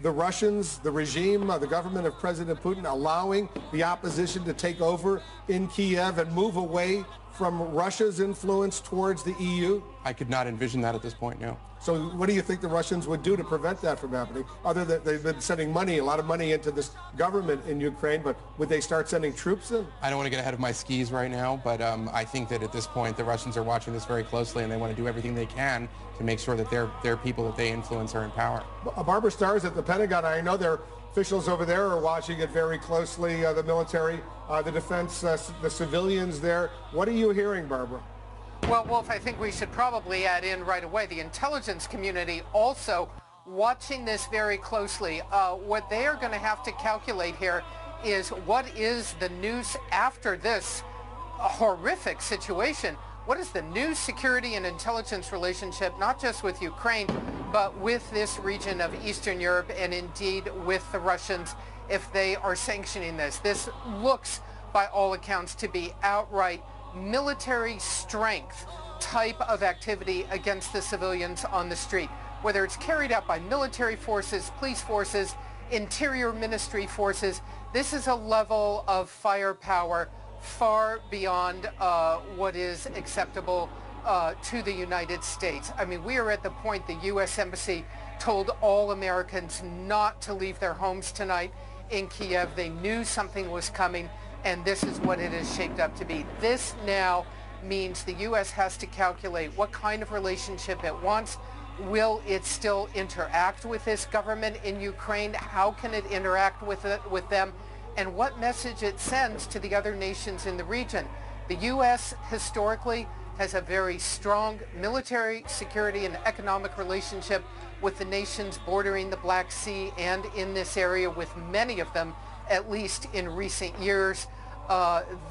the Russians, the regime, the government of President Putin allowing the opposition to take over in Kiev and move away from Russia's influence towards the EU? I could not envision that at this point, no. So what do you think the Russians would do to prevent that from happening? Other than they've been sending money, a lot of money into this government in Ukraine, but would they start sending troops in? I don't want to get ahead of my skis right now, but I think that at this point the Russians are watching this very closely and they want to do everything they can to make sure that their people that they influence are in power. Barbara Starr's at the Pentagon. I know their officials over there are watching it very closely, the military, the defense, the civilians there. What are you hearing, Barbara? Well, Wolf, I think we should probably add in right away the intelligence community also watching this very closely. What they are going to have to calculate here is what is the news after this horrific situation. What is the new security and intelligence relationship, not just with Ukraine, but with this region of Eastern Europe and indeed with the Russians if they are sanctioning this? This looks, by all accounts, to be outright military strength type of activity against the civilians on the street, whether it's carried out by military forces, police forces, interior ministry forces. This is a level of firepower far beyond what is acceptable to the United States. I mean, we are at the point the U.S. Embassy told all Americans not to leave their homes tonight in Kiev. They knew something was coming, and this is what it is shaped up to be. This now means the U.S. has to calculate what kind of relationship it wants. Will it still interact with this government in Ukraine? How can it interact with them? And what message it sends to the other nations in the region. The U.S. historically has a very strong military, security, and economic relationship with the nations bordering the Black Sea and in this area, with many of them, at least in recent years.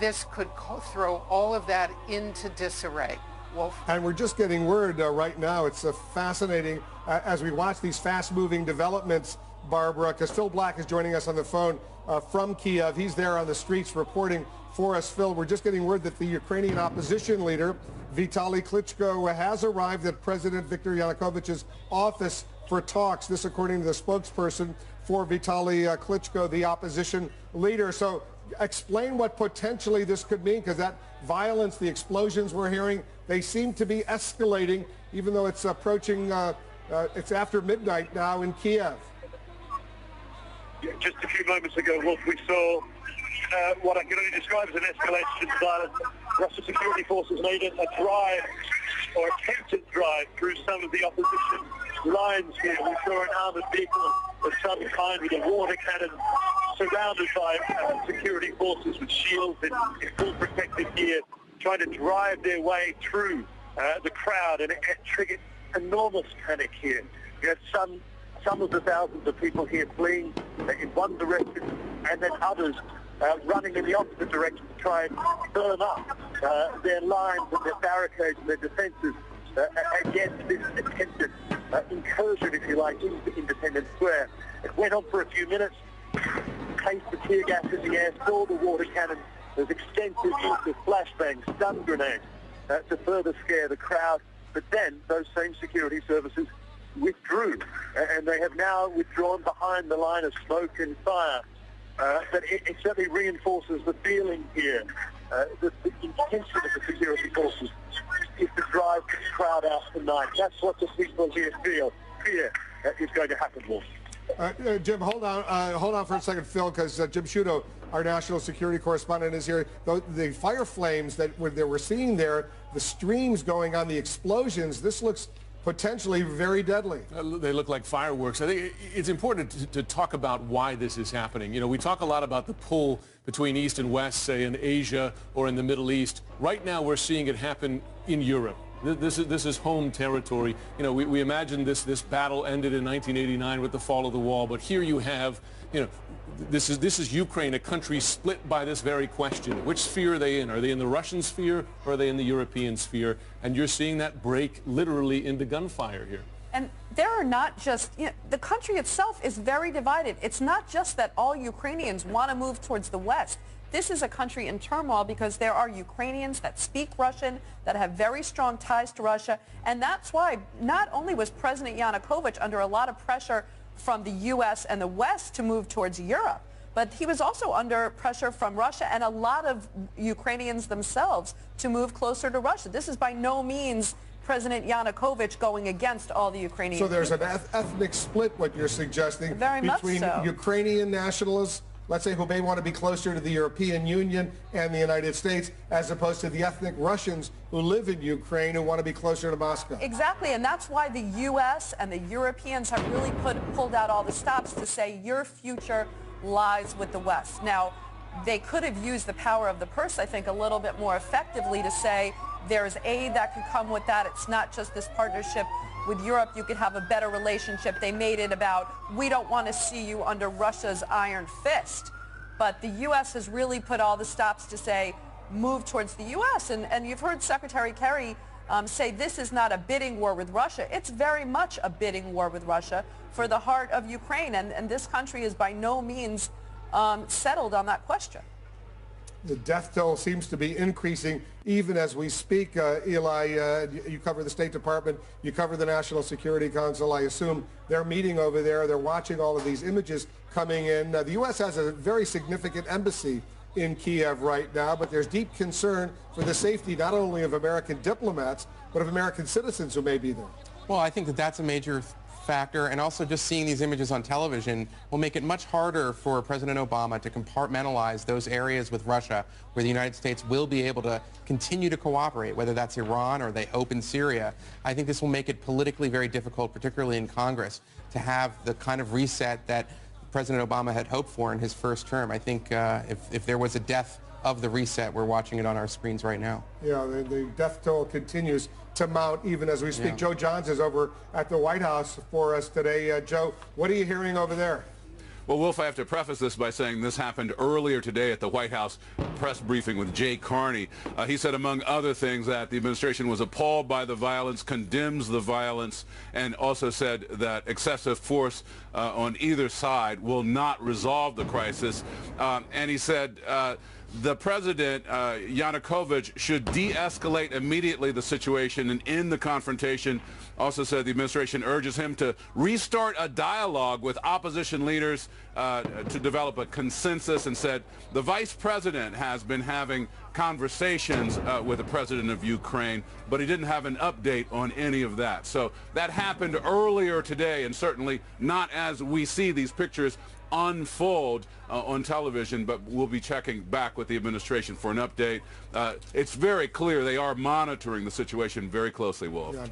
This could throw all of that into disarray. Wolf? And we're just getting word right now. It's fascinating as we watch these fast-moving developments, Barbara, because Phil Black is joining us on the phone from Kiev. He's there on the streets reporting for us. Phil, we're just getting word that the Ukrainian opposition leader, Vitaly Klitschko, has arrived at President Viktor Yanukovych's office for talks. This according to the spokesperson for Vitaly Klitschko, the opposition leader. So explain what potentially this could mean, because that violence, the explosions we're hearing, they seem to be escalating, even though it's approaching, it's after midnight now in Kiev. Just a few moments ago, Wolf, we saw what I can only describe as an escalation in violence. Russian security forces made a drive, or attempted drive, through some of the opposition lines here. We saw an armoured vehicle of some kind with a water cannon, surrounded by security forces with shields in full protective gear, trying to drive their way through the crowd, and it triggered enormous panic here. You had some of the thousands of people here fleeing in one direction, and then others running in the opposite direction to try and burn up their lines and their barricades and their defences against this attempted incursion, if you like, into Independence Square. It went on for a few minutes, placed the tear gas in the air, saw the water cannon. There's extensive use of flashbangs, stun grenades to further scare the crowd. But then those same security services withdrew, and they have now withdrawn behind the line of smoke and fire. But it certainly reinforces the feeling here. The intention of the security forces is to drive this crowd out tonight. That's what the people here feel. Fear is going to happen, Wolf. Jim, hold on for a second, Phil, because Jim Sciutto, our national security correspondent, is here. The fire flames that we're seeing there, the streams going on, the explosions, this looks potentially very deadly. They look like fireworks. I think it's important to talk about why this is happening. You know, we talk a lot about the pull between East and West, say in Asia or in the Middle East. Right now we're seeing it happen in Europe. This is home territory. You know, we imagine this battle ended in 1989 with the fall of the wall, but here you have, you know, this is Ukraine, a country split by this very question. Which sphere are they in? Are they in the Russian sphere or are they in the European sphere? And you're seeing that break literally into gunfire here. And there are not just, you know, the country itself is very divided. It's not just that all Ukrainians want to move towards the West. This is a country in turmoil because there are Ukrainians that speak Russian, that have very strong ties to Russia. And that's why not only was President Yanukovych under a lot of pressure from the U.S. and the West to move towards Europe. But he was also under pressure from Russia and a lot of Ukrainians themselves to move closer to Russia. This is by no means President Yanukovych going against all the Ukrainians. So there's an ethnic split, what you're suggesting, Very much between so. Ukrainian nationalists, let's say, who may want to be closer to the European Union and the United States, as opposed to the ethnic Russians who live in Ukraine who want to be closer to Moscow. Exactly, and that's why the U.S. and the Europeans have really pulled out all the stops to say your future lies with the West. Now, they could have used the power of the purse, I think, a little bit more effectively to say there's aid that could come with that. It's not just this partnership with Europe. You could have a better relationship. They made it about, we don't want to see you under Russia's iron fist. But the U.S. has really put all the stops to say, move towards the U.S. And you've heard Secretary Kerry say this is not a bidding war with Russia. It's very much a bidding war with Russia for the heart of Ukraine. And this country is by no means settled on that question. The death toll seems to be increasing even as we speak. Eli, you cover the State Department, you cover the National Security Council. I assume they're meeting over there. They're watching all of these images coming in. The U.S. has a very significant embassy in Kiev right now, but there's deep concern for the safety not only of American diplomats, but of American citizens who may be there. Well, I think that that's a major factor, and also just seeing these images on television will make it much harder for President Obama to compartmentalize those areas with Russia where the United States will be able to continue to cooperate, whether that's Iran or they hope in Syria. I think this will make it politically very difficult, particularly in Congress, to have the kind of reset that President Obama had hoped for in his first term. I think if there was a death of the reset, we're watching it on our screens right now. Yeah, the death toll continues to mount even as we speak. Yeah. Joe Johns is over at the White House for us today. Joe, what are you hearing over there? Well, Wolf, I have to preface this by saying this happened earlier today at the White House press briefing with Jay Carney. He said, among other things, that the administration was appalled by the violence, condemns the violence, and also said that excessive force on either side will not resolve the crisis. And he said the president, Yanukovych, should de-escalate immediately the situation and end the confrontation. Also said the administration urges him to restart a dialogue with opposition leaders to develop a consensus, and said the vice president has been having conversations with the president of Ukraine, but he didn't have an update on any of that. So that happened earlier today, and certainly not as we see these pictures unfold on television, but we'll be checking back with the administration for an update. It's very clear they are monitoring the situation very closely, Wolf. Yeah,